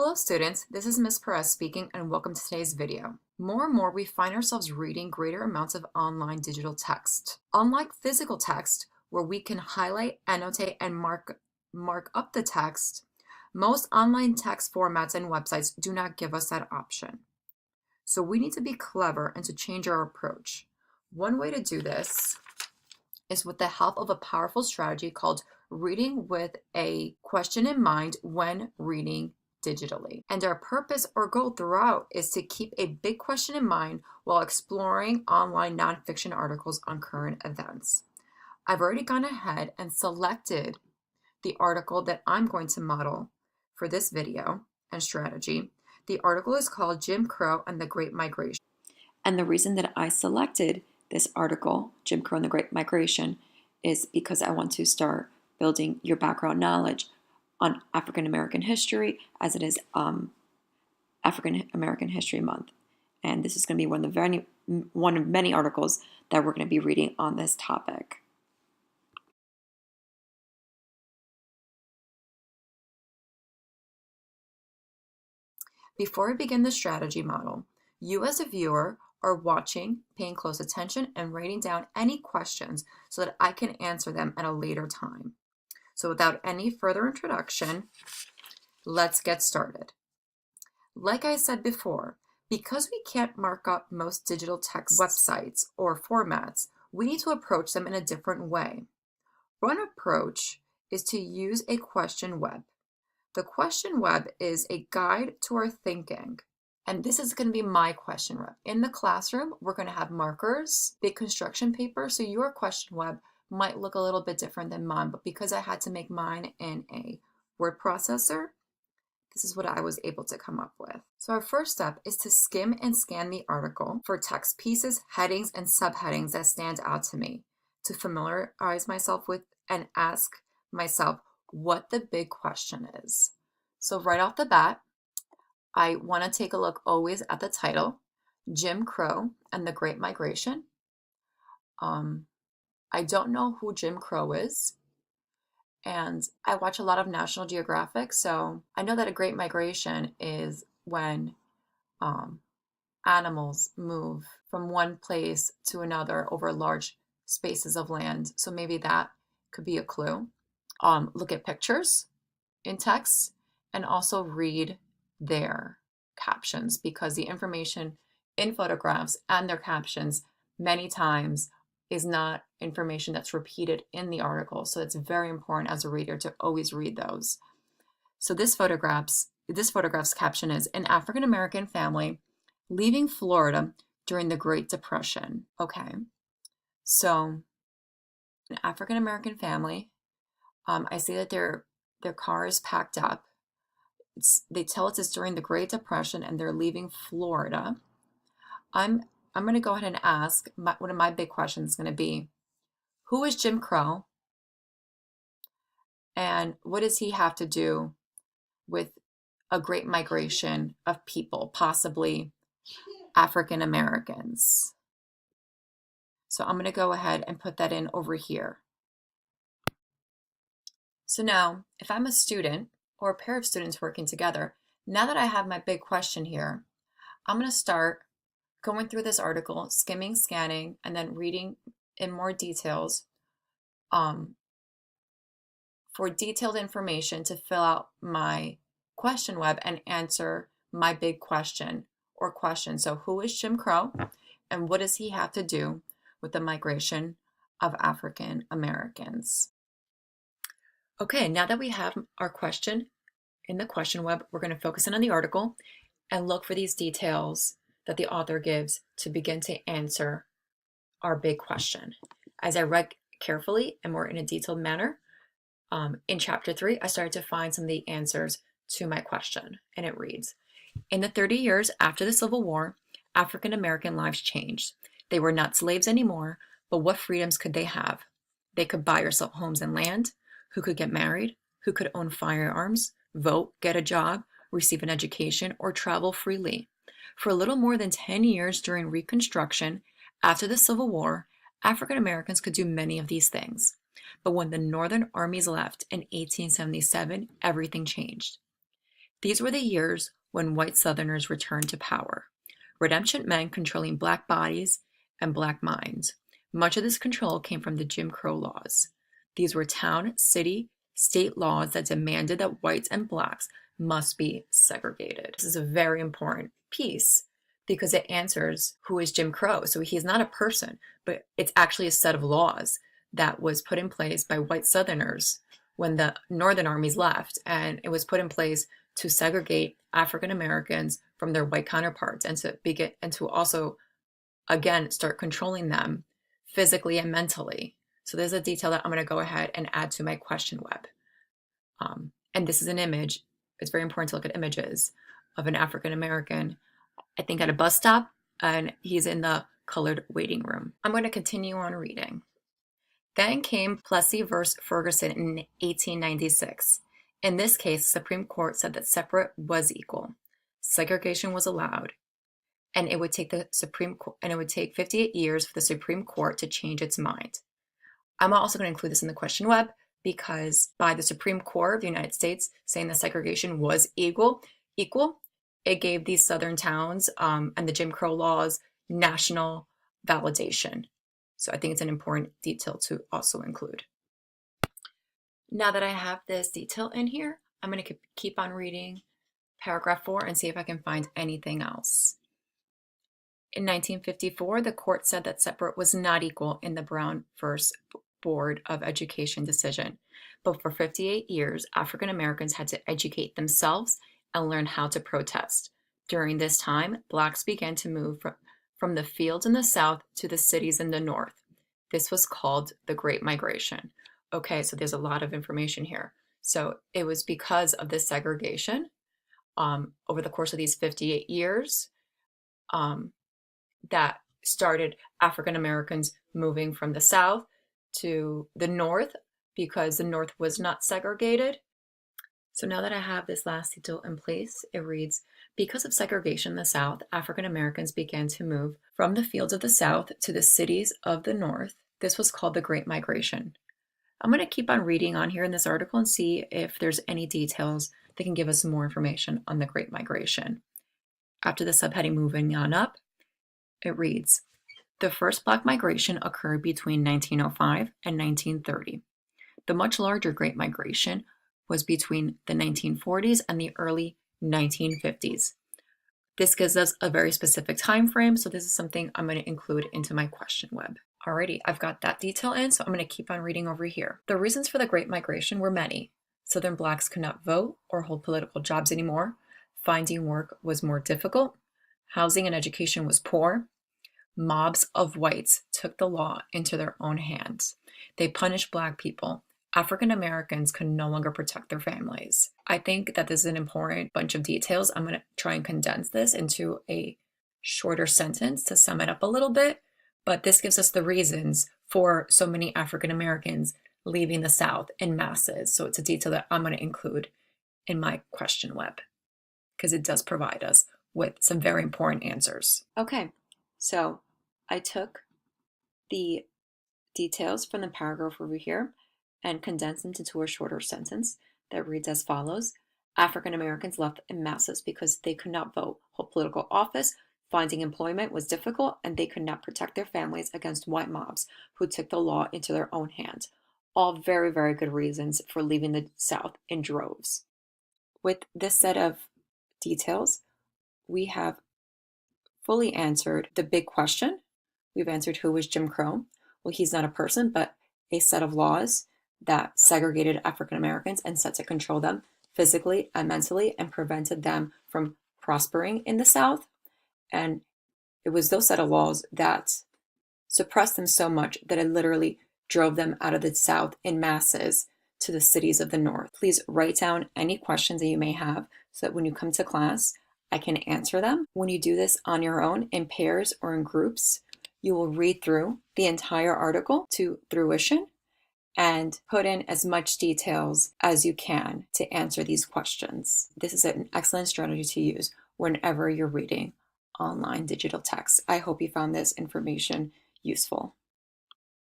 Hello students, this is Ms. Perez speaking and welcome to today's video. More and more we find ourselves reading greater amounts of online digital text. Unlike physical text, where we can highlight, annotate, and mark up the text, most online text formats and websites do not give us that option. So we need to be clever and to change our approach. One way to do this is with the help of a powerful strategy called reading with a question in mind when reading digitally. And our purpose or goal throughout is to keep a big question in mind while exploring online nonfiction articles on current events. I've already gone ahead and selected the article that I'm going to model for this video and strategy. The article is called Jim Crow and the Great Migration. And the reason that I selected this article, Jim Crow and the Great Migration, is because I want to start building your background knowledge on African American history, as it is African American History Month. And this is going to be one of many articles that we're going to be reading on this topic. Before we begin the strategy model, you as a viewer are watching, paying close attention, and writing down any questions so that I can answer them at a later time. So without any further introduction, let's get started. Like I said before, because we can't mark up most digital text websites or formats, we need to approach them in a different way. One approach is to use a question web. The question web is a guide to our thinking. And this is going to be my question web. In the classroom, we're going to have markers, big construction paper, so your question web might look a little bit different than mine, but because I had to make mine in a word processor, this is what I was able to come up with. So our first step is to skim and scan the article for text pieces, headings, and subheadings that stand out to me, to familiarize myself with and ask myself what the big question is. So right off the bat, I want to take a look always at the title, Jim Crow and the Great Migration. I don't know who Jim Crow is, and I watch a lot of National Geographic, so I know that a great migration is when animals move from one place to another over large spaces of land. So maybe that could be a clue. Look at pictures in text and also read their captions, because the information in photographs and their captions many times is not information that's repeated in the article. So it's very important as a reader to always read those. So this photograph's caption is an African American family leaving Florida during the Great Depression. Okay, so an African American family. I see that their car is packed up. They tell us it's during the Great Depression and they're leaving Florida. I'm going to go ahead and ask, one of my big questions is going to be, who is Jim Crow? And what does he have to do with a great migration of people, possibly African Americans? So I'm going to go ahead and put that in over here. So now, if I'm a student or a pair of students working together, now that I have my big question here, I'm going to start going through this article, skimming, scanning, and then reading in more details for detailed information to fill out my question web and answer my big question or questions. So who is Jim Crow and what does he have to do with the migration of African Americans? Okay, now that we have our question in the question web, we're going to focus in on the article and look for these details that the author gives to begin to answer our big question. As I read carefully and more in a detailed manner, in chapter 3, I started to find some of the answers to my question, and it reads, in the 30 years after the Civil War, African American lives changed. They were not slaves anymore, but what freedoms could they have? They could buy or sell homes and land, who could get married, who could own firearms, vote, get a job, receive an education, or travel freely. For a little more than 10 years during Reconstruction, after the Civil War, African Americans could do many of these things. But when the Northern armies left in 1877, everything changed. These were the years when white Southerners returned to power. Redemption meant controlling Black bodies and Black minds. Much of this control came from the Jim Crow laws. These were town, city, state laws that demanded that whites and Blacks must be segregated. This is a very important piece because it answers who is Jim Crow. So he's not a person, but it's actually a set of laws that was put in place by white Southerners when the Northern armies left, and it was put in place to segregate African Americans from their white counterparts and to also again start controlling them physically and mentally. So there's a detail that I'm going to go ahead and add to my question web. And this is an image. It's very important to look at images of an African American, I think at a bus stop, and he's in the colored waiting room. I'm going to continue on reading. Then came Plessy versus Ferguson in 1896. In this case, the Supreme Court said that separate was equal. Segregation was allowed, and it would take 58 years for the Supreme Court to change its mind. I'm also going to include this in the question web because by the Supreme Court of the United States saying that segregation was equal, it gave these southern towns and the Jim Crow laws national validation. So I think it's an important detail to also include. Now that I have this detail in here, I'm going to keep on reading paragraph 4 and see if I can find anything else. In 1954, the court said that separate was not equal in the Brown versus Board of Education decision. But for 58 years, African Americans had to educate themselves and learn how to protest. During this time, Blacks began to move from the fields in the South to the cities in the North. This was called the Great Migration. Okay, so there's a lot of information here. So it was because of this segregation over the course of these 58 years that started African Americans moving from the South to the North because the North was not segregated. So now that I have this last detail in place, it reads, because of segregation in the South, African Americans began to move from the fields of the South to the cities of the North. This was called the Great Migration. I'm going to keep on reading on here in this article and see if there's any details that can give us more information on the Great Migration. After the subheading moving on up, it reads, the first Black migration occurred between 1905 and 1930. The much larger Great Migration was between the 1940s and the early 1950s. This gives us a very specific time frame, so this is something I'm going to include into my question web. Alrighty, I've got that detail in, so I'm going to keep on reading over here. The reasons for the Great Migration were many. Southern Blacks could not vote or hold political jobs anymore. Finding work was more difficult. Housing and education was poor. Mobs of whites took the law into their own hands. They punished Black people. African Americans could no longer protect their families. I think that this is an important bunch of details. I'm going to try and condense this into a shorter sentence to sum it up a little bit, but this gives us the reasons for so many African Americans leaving the South in masses. So it's a detail that I'm going to include in my question web because it does provide us with some very important answers. Okay, so I took the details from the paragraph over here and condensed them into a shorter sentence that reads as follows. African Americans left in masses because they could not vote, hold political office, finding employment was difficult, and they could not protect their families against white mobs who took the law into their own hands. All very, very good reasons for leaving the South in droves. With this set of details, we have fully answered the big question. We've answered who was Jim Crow. Well, he's not a person, but a set of laws that segregated African Americans and set to control them physically and mentally and prevented them from prospering in the South. And it was those set of laws that suppressed them so much that it literally drove them out of the South in masses to the cities of the North. Please write down any questions that you may have so that when you come to class, I can answer them. When you do this on your own in pairs or in groups, you will read through the entire article to fruition and put in as much details as you can to answer these questions. This is an excellent strategy to use whenever you're reading online digital text. I hope you found this information useful.